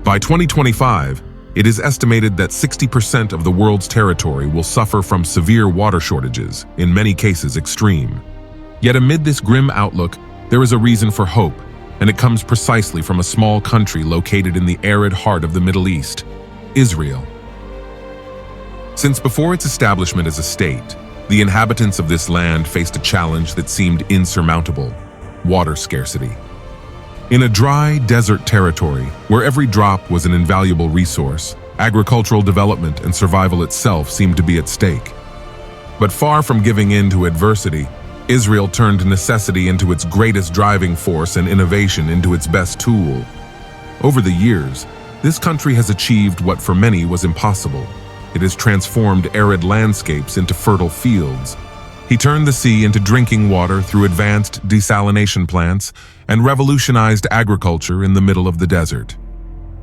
By 2025, it is estimated that 60% of the world's territory will suffer from severe water shortages, in many cases extreme. Yet amid this grim outlook, there is a reason for hope, and it comes precisely from a small country located in the arid heart of the Middle East, Israel. Since before its establishment as a state, the inhabitants of this land faced a challenge that seemed insurmountable: water scarcity. In a dry, desert territory, where every drop was an invaluable resource, agricultural development and survival itself seemed to be at stake. But far from giving in to adversity, Israel turned necessity into its greatest driving force and innovation into its best tool. Over the years, this country has achieved what for many was impossible. It has transformed arid landscapes into fertile fields. He turned the sea into drinking water through advanced desalination plants and revolutionized agriculture in the middle of the desert.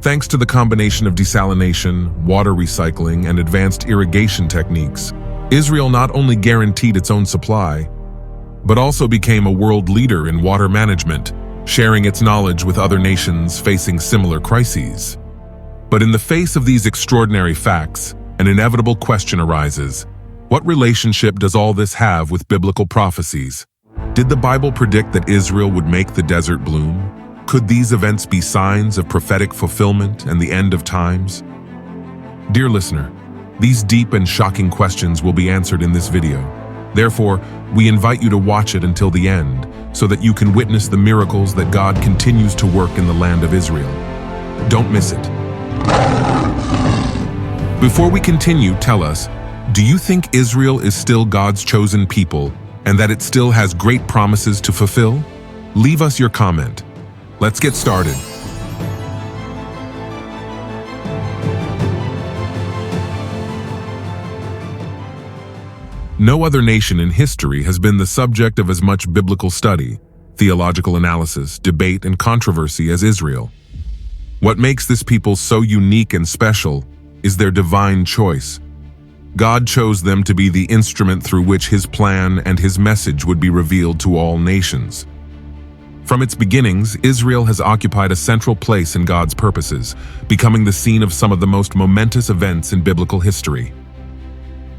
Thanks to the combination of desalination, water recycling, and advanced irrigation techniques, Israel not only guaranteed its own supply, but also became a world leader in water management, sharing its knowledge with other nations facing similar crises. But in the face of these extraordinary facts, an inevitable question arises: what relationship does all this have with biblical prophecies? Did the Bible predict that Israel would make the desert bloom? Could these events be signs of prophetic fulfillment and the end of times? Dear listener, these deep and shocking questions will be answered in this video. Therefore, we invite you to watch it until the end, so that you can witness the miracles that God continues to work in the land of Israel. Don't miss it. Before we continue, tell us, do you think Israel is still God's chosen people and that it still has great promises to fulfill? Leave us your comment. Let's get started. No other nation in history has been the subject of as much biblical study, theological analysis, debate, and controversy as Israel. What makes this people so unique and special is their divine choice. God chose them to be the instrument through which His plan and His message would be revealed to all nations. From its beginnings, Israel has occupied a central place in God's purposes, becoming the scene of some of the most momentous events in biblical history.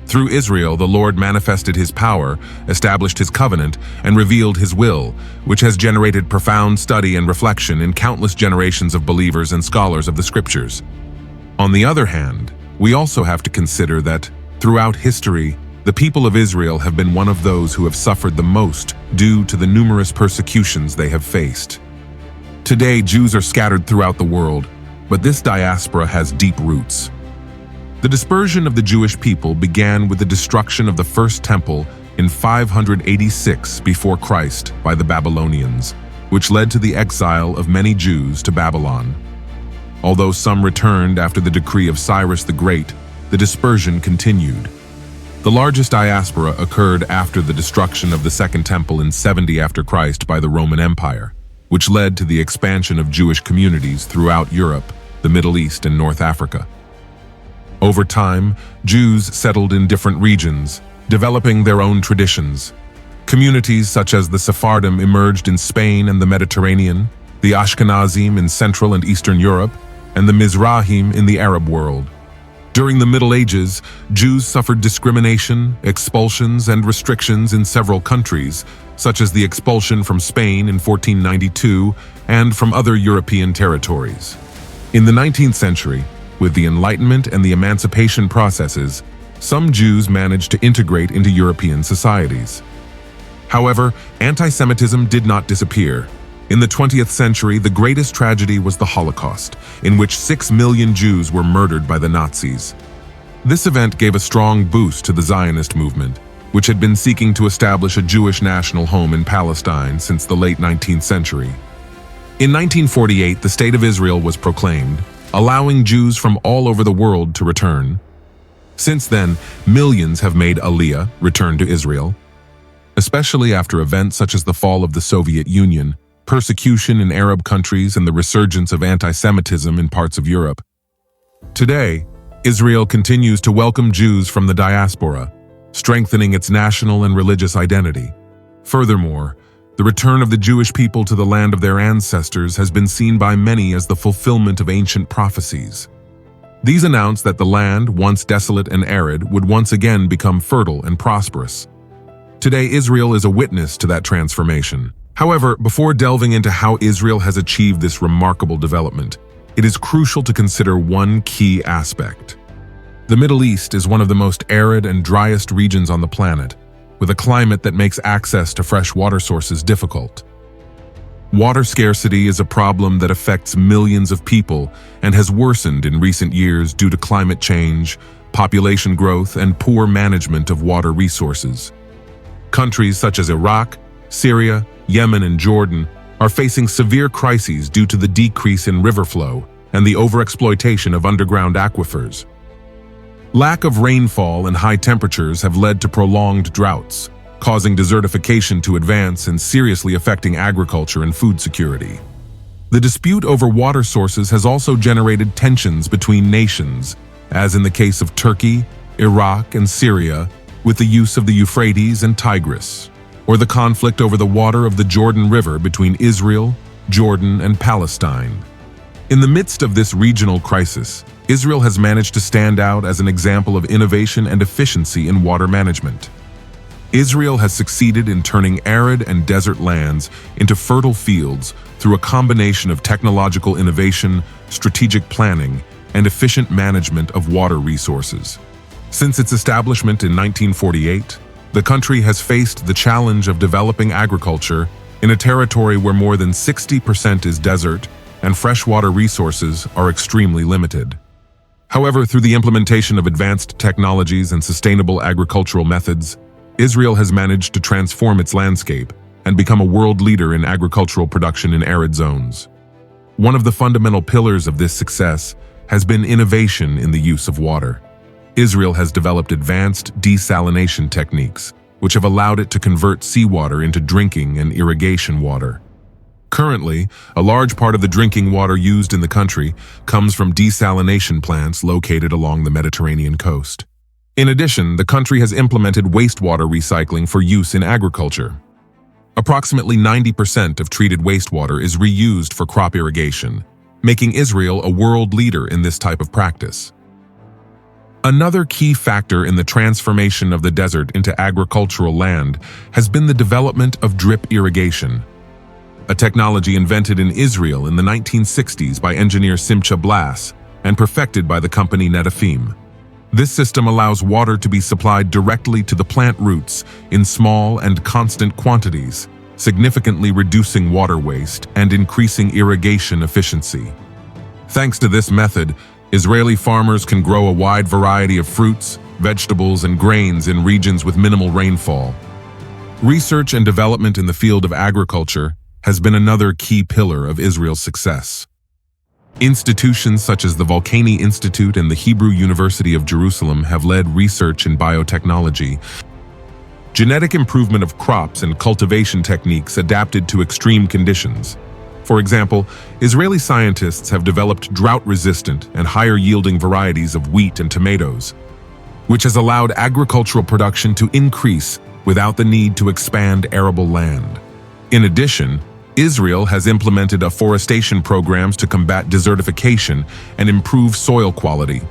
Through Israel, the Lord manifested His power, established His covenant, and revealed His will, which has generated profound study and reflection in countless generations of believers and scholars of the Scriptures. On the other hand, we also have to consider that, throughout history, the people of Israel have been one of those who have suffered the most due to the numerous persecutions they have faced. Today, Jews are scattered throughout the world, but this diaspora has deep roots. The dispersion of the Jewish people began with the destruction of the first temple in 586 before Christ by the Babylonians, which led to the exile of many Jews to Babylon. Although some returned after the decree of Cyrus the Great, the dispersion continued. The largest diaspora occurred after the destruction of the Second Temple in 70 after Christ by the Roman Empire, which led to the expansion of Jewish communities throughout Europe, the Middle East, and North Africa. Over time, Jews settled in different regions, developing their own traditions. Communities such as the Sephardim emerged in Spain and the Mediterranean, the Ashkenazim in Central and Eastern Europe, and the Mizrahim in the Arab world. During the Middle Ages, Jews suffered discrimination, expulsions, and restrictions in several countries, such as the expulsion from Spain in 1492 and from other European territories. In the 19th century, with the Enlightenment and the emancipation processes, some Jews managed to integrate into European societies. However, anti-Semitism did not disappear. In the 20th century, the greatest tragedy was the Holocaust, in which 6 million Jews were murdered by the Nazis. This event gave a strong boost to the Zionist movement, which had been seeking to establish a Jewish national home in Palestine since the late 19th century. In 1948, the State of Israel was proclaimed, allowing Jews from all over the world to return. Since then, millions have made Aliyah, return to Israel. Especially after events such as the fall of the Soviet Union, persecution in Arab countries, and the resurgence of anti-Semitism in parts of Europe. Today, Israel continues to welcome Jews from the diaspora, strengthening its national and religious identity. Furthermore, The return of the Jewish people to the land of their ancestors has been seen by many as the fulfillment of ancient prophecies. These announce that the land, once desolate and arid, would once again become fertile and prosperous. Today, Israel is a witness to that transformation. However, before delving into how Israel has achieved this remarkable development, it is crucial to consider one key aspect. The Middle East is one of the most arid and driest regions on the planet, with a climate that makes access to fresh water sources difficult. Water scarcity is a problem that affects millions of people and has worsened in recent years due to climate change, population growth, and poor management of water resources. Countries such as Iraq, Syria, Yemen, and Jordan are facing severe crises due to the decrease in river flow and the overexploitation of underground aquifers. Lack of rainfall and high temperatures have led to prolonged droughts, causing desertification to advance and seriously affecting agriculture and food security. The dispute over water sources has also generated tensions between nations, as in the case of Turkey, Iraq, and Syria, with the use of the Euphrates and Tigris, or the conflict over the water of the Jordan River between Israel, Jordan, and Palestine. In the midst of this regional crisis, Israel has managed to stand out as an example of innovation and efficiency in water management. Israel has succeeded in turning arid and desert lands into fertile fields through a combination of technological innovation, strategic planning, and efficient management of water resources. Since its establishment in 1948, the country has faced the challenge of developing agriculture in a territory where more than 60% is desert and freshwater resources are extremely limited. However, through the implementation of advanced technologies and sustainable agricultural methods, Israel has managed to transform its landscape and become a world leader in agricultural production in arid zones. One of the fundamental pillars of this success has been innovation in the use of water. Israel has developed advanced desalination techniques, which have allowed it to convert seawater into drinking and irrigation water. Currently, a large part of the drinking water used in the country comes from desalination plants located along the Mediterranean coast. In addition, the country has implemented wastewater recycling for use in agriculture. Approximately 90% of treated wastewater is reused for crop irrigation, making Israel a world leader in this type of practice. Another key factor in the transformation of the desert into agricultural land has been the development of drip irrigation, a technology invented in Israel in the 1960s by engineer Simcha Blas and perfected by the company Netafim. This system allows water to be supplied directly to the plant roots in small and constant quantities, significantly reducing water waste and increasing irrigation efficiency. Thanks to this method, Israeli farmers can grow a wide variety of fruits, vegetables, and grains in regions with minimal rainfall. Research and development in the field of agriculture has been another key pillar of Israel's success. Institutions such as the Volcani Institute and the Hebrew University of Jerusalem have led research in biotechnology, genetic improvement of crops and cultivation techniques adapted to extreme conditions. For example, Israeli scientists have developed drought-resistant and higher-yielding varieties of wheat and tomatoes, which has allowed agricultural production to increase without the need to expand arable land. In addition, Israel has implemented afforestation programs to combat desertification and improve soil quality.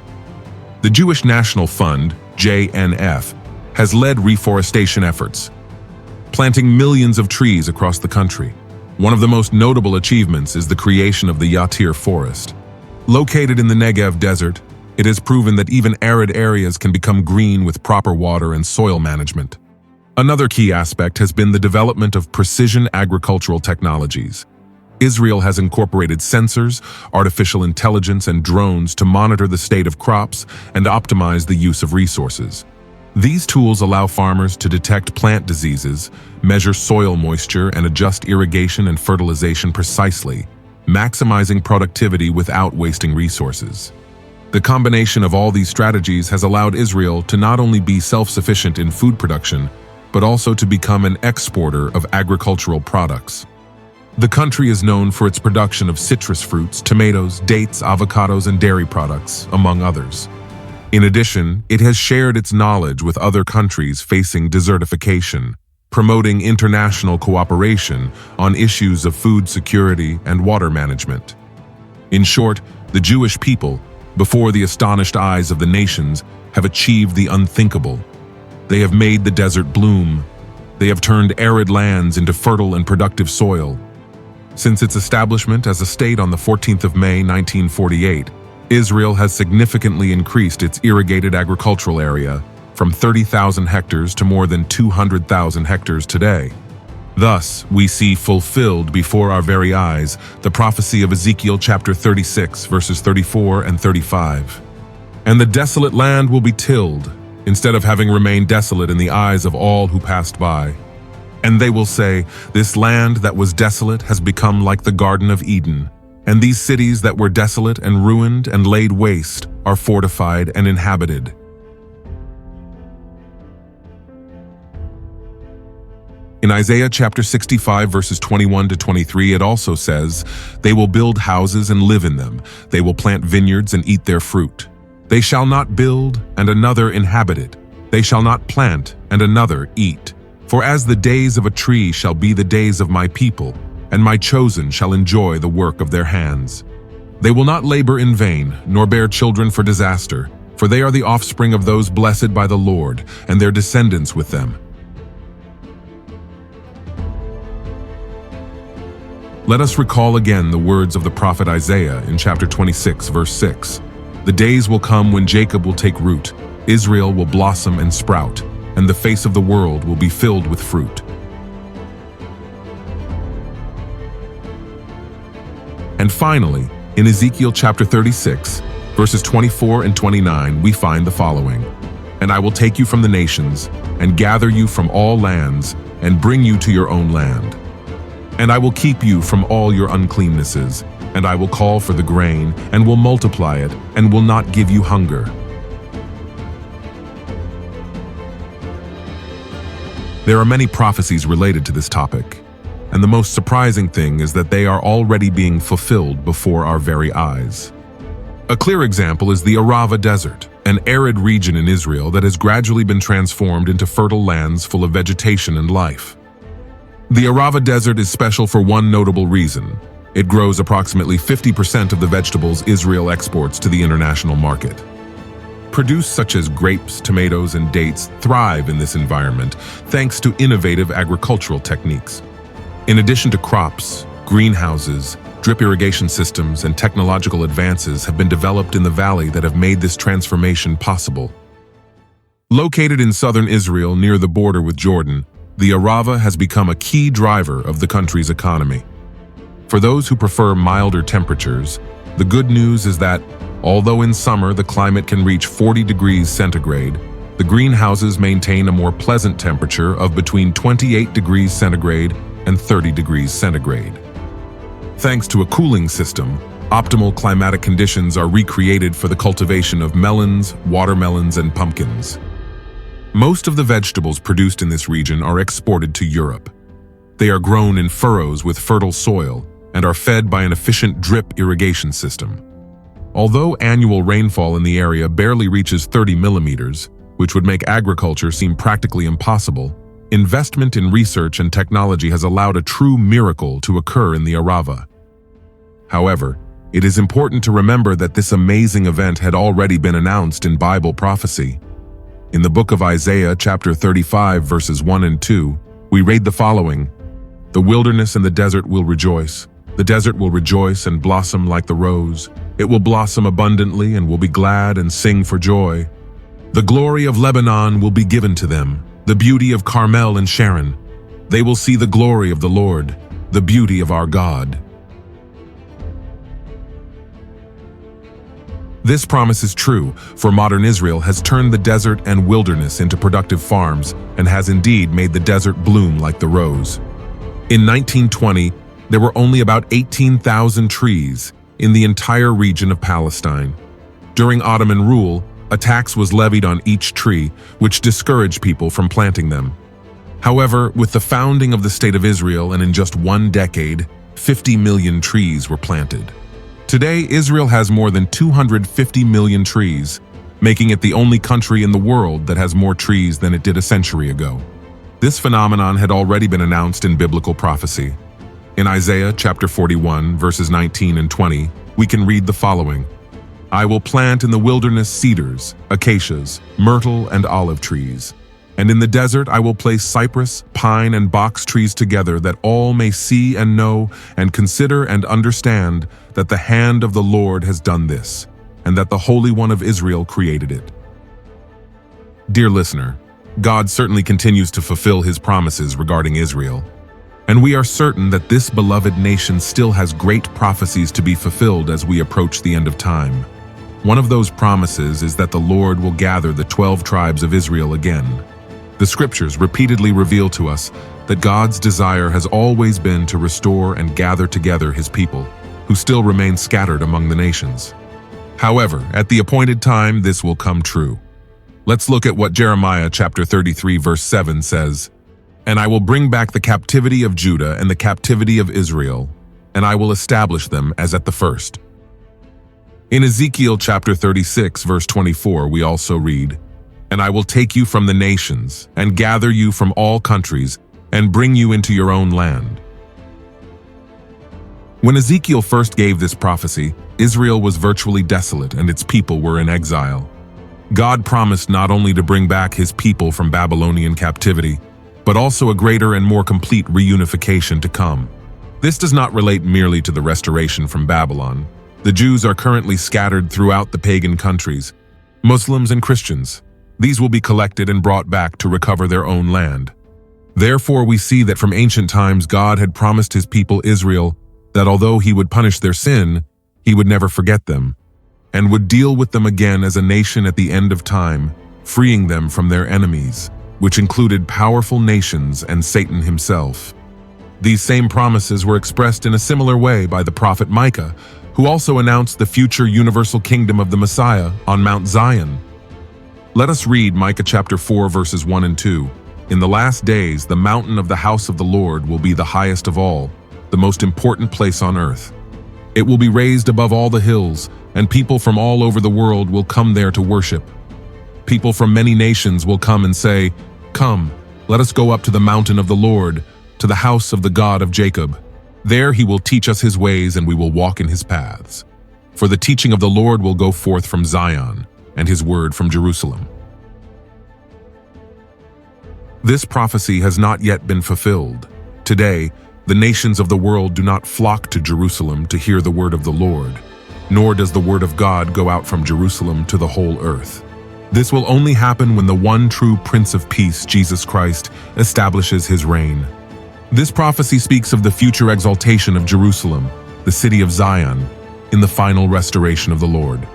The Jewish National Fund, JNF, has led reforestation efforts, planting millions of trees across the country. One of the most notable achievements is the creation of the Yatir Forest. Located in the Negev Desert, it has proven that even arid areas can become green with proper water and soil management. Another key aspect has been the development of precision agricultural technologies. Israel has incorporated sensors, artificial intelligence, and drones to monitor the state of crops and optimize the use of resources. These tools allow farmers to detect plant diseases, measure soil moisture, and adjust irrigation and fertilization precisely, maximizing productivity without wasting resources. The combination of all these strategies has allowed Israel to not only be self-sufficient in food production, but also to become an exporter of agricultural products. The country is known for its production of citrus fruits, tomatoes, dates, avocados, and dairy products, among others. In addition, it has shared its knowledge with other countries facing desertification, promoting international cooperation on issues of food security and water management. In short, the Jewish people, before the astonished eyes of the nations, have achieved the unthinkable. They have made the desert bloom. They have turned arid lands into fertile and productive soil. Since its establishment as a state on the 14th of May, 1948, Israel has significantly increased its irrigated agricultural area from 30,000 hectares to more than 200,000 hectares today. Thus, we see fulfilled before our very eyes the prophecy of Ezekiel chapter 36, verses 34 and 35. And the desolate land will be tilled, instead of having remained desolate in the eyes of all who passed by. And they will say, this land that was desolate has become like the Garden of Eden, and these cities that were desolate and ruined and laid waste are fortified and inhabited. In Isaiah chapter 65, verses 21 to 23, it also says, they will build houses and live in them. They will plant vineyards and eat their fruit. They shall not build and another inhabit it. They shall not plant and another eat. For as the days of a tree shall be the days of my people, and my chosen shall enjoy the work of their hands. They will not labor in vain, nor bear children for disaster, for they are the offspring of those blessed by the Lord, and their descendants with them. Let us recall again the words of the prophet Isaiah in chapter 26, verse 6. The days will come when Jacob will take root, Israel will blossom and sprout, and the face of the world will be filled with fruit. And finally, in Ezekiel chapter 36, verses 24 and 29, we find the following. And I will take you from the nations, and gather you from all lands, and bring you to your own land. And I will keep you from all your uncleannesses, and I will call for the grain, and will multiply it, and will not give you hunger. There are many prophecies related to this topic, and the most surprising thing is that they are already being fulfilled before our very eyes. A clear example is the Arava desert, an arid region in Israel that has gradually been transformed into fertile lands full of vegetation and life. The Arava desert is special for one notable reason. It grows approximately 50% of the vegetables Israel exports to the international market. Produce such as grapes, tomatoes, and dates thrive in this environment thanks to innovative agricultural techniques. In addition to crops, greenhouses, drip irrigation systems, and technological advances have been developed in the valley that have made this transformation possible. Located in southern Israel near the border with Jordan, the Arava has become a key driver of the country's economy. For those who prefer milder temperatures, the good news is that, although in summer the climate can reach 40 degrees centigrade, the greenhouses maintain a more pleasant temperature of between 28 degrees centigrade and 30 degrees centigrade. Thanks to a cooling system, optimal climatic conditions are recreated for the cultivation of melons, watermelons, and pumpkins. Most of the vegetables produced in this region are exported to Europe. They are grown in furrows with fertile soil and are fed by an efficient drip irrigation system. Although annual rainfall in the area barely reaches 30 millimeters, which would make agriculture seem practically impossible, investment in research and technology has allowed a true miracle to occur in the Arava. However, it is important to remember that this amazing event had already been announced in Bible prophecy. In the book of Isaiah, chapter 35, verses 1 and 2, we read the following: The wilderness and the desert will rejoice. The desert will rejoice and blossom like the rose. It will blossom abundantly and will be glad and sing for joy. The glory of Lebanon will be given to them, the beauty of Carmel and Sharon. They will see the glory of the Lord, the beauty of our God. This promise is true, for modern Israel has turned the desert and wilderness into productive farms and has indeed made the desert bloom like the rose. In 1920, there were only about 18,000 trees in the entire region of Palestine. During Ottoman rule, a tax was levied on each tree, which discouraged people from planting them. However, with the founding of the State of Israel and in just one decade, 50 million trees were planted. Today, Israel has more than 250 million trees, making it the only country in the world that has more trees than it did a century ago. This phenomenon had already been announced in biblical prophecy. In Isaiah chapter 41, verses 19 and 20, we can read the following: I will plant in the wilderness cedars, acacias, myrtle, and olive trees. And in the desert I will place cypress, pine, and box trees together, that all may see and know and consider and understand that the hand of the Lord has done this, and that the Holy One of Israel created it. Dear listener, God certainly continues to fulfill his promises regarding Israel. And we are certain that this beloved nation still has great prophecies to be fulfilled as we approach the end of time. One of those promises is that the Lord will gather the 12 tribes of Israel again. The scriptures repeatedly reveal to us that God's desire has always been to restore and gather together his people, who still remain scattered among the nations. However, at the appointed time, this will come true. Let's look at what Jeremiah chapter 33 verse 7 says. And I will bring back the captivity of Judah and the captivity of Israel, and I will establish them as at the first. In Ezekiel chapter 36 verse 24 we also read, And I will take you from the nations, and gather you from all countries, and bring you into your own land. When Ezekiel first gave this prophecy, Israel was virtually desolate and its people were in exile. God promised not only to bring back his people from Babylonian captivity, but also a greater and more complete reunification to come. This does not relate merely to the restoration from Babylon. The Jews are currently scattered throughout the pagan countries. Muslims and Christians, these will be collected and brought back to recover their own land. Therefore, we see that from ancient times God had promised his people Israel that although he would punish their sin, he would never forget them, and would deal with them again as a nation at the end of time, freeing them from their enemies, which included powerful nations and Satan himself. These same promises were expressed in a similar way by the prophet Micah, who also announced the future universal kingdom of the Messiah on Mount Zion. Let us read Micah chapter 4 verses 1 and 2. In the last days, the mountain of the house of the Lord will be the highest of all, the most important place on earth. It will be raised above all the hills, and people from all over the world will come there to worship. People from many nations will come and say, Come, let us go up to the mountain of the Lord, to the house of the God of Jacob. There he will teach us his ways, and we will walk in his paths. For the teaching of the Lord will go forth from Zion, and his word from Jerusalem. This prophecy has not yet been fulfilled. Today, the nations of the world do not flock to Jerusalem to hear the word of the Lord, nor does the word of God go out from Jerusalem to the whole earth. This will only happen when the one true Prince of Peace, Jesus Christ, establishes his reign. This prophecy speaks of the future exaltation of Jerusalem, the city of Zion, in the final restoration of the Lord.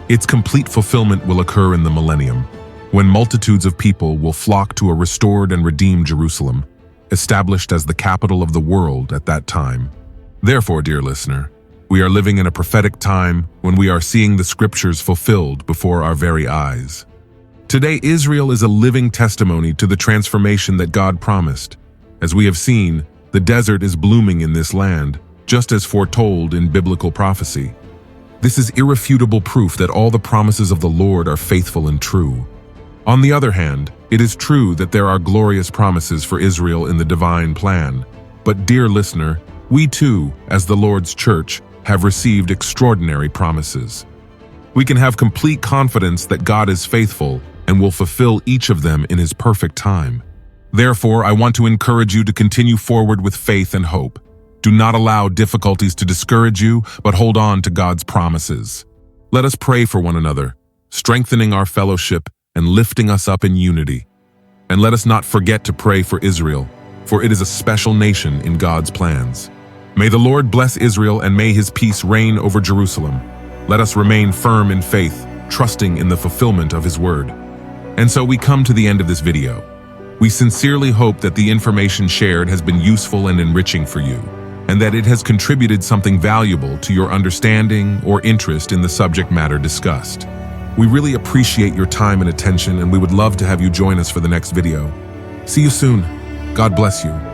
Its complete fulfillment will occur in the millennium, when multitudes of people will flock to a restored and redeemed Jerusalem, established as the capital of the world at that time. Therefore, dear listener, we are living in a prophetic time when we are seeing the scriptures fulfilled before our very eyes. Today, Israel is a living testimony to the transformation that God promised. As we have seen, the desert is blooming in this land, just as foretold in biblical prophecy. This is irrefutable proof that all the promises of the Lord are faithful and true. On the other hand, it is true that there are glorious promises for Israel in the divine plan. But dear listener, we too, as the Lord's church, have received extraordinary promises. We can have complete confidence that God is faithful and will fulfill each of them in his perfect time. Therefore, I want to encourage you to continue forward with faith and hope. Do not allow difficulties to discourage you, but hold on to God's promises. Let us pray for one another, strengthening our fellowship and lifting us up in unity. And let us not forget to pray for Israel, for it is a special nation in God's plans. May the Lord bless Israel, and may his peace reign over Jerusalem. Let us remain firm in faith, trusting in the fulfillment of his word. And so we come to the end of this video. We sincerely hope that the information shared has been useful and enriching for you, and that it has contributed something valuable to your understanding or interest in the subject matter discussed. We really appreciate your time and attention, and we would love to have you join us for the next video. See you soon. God bless you.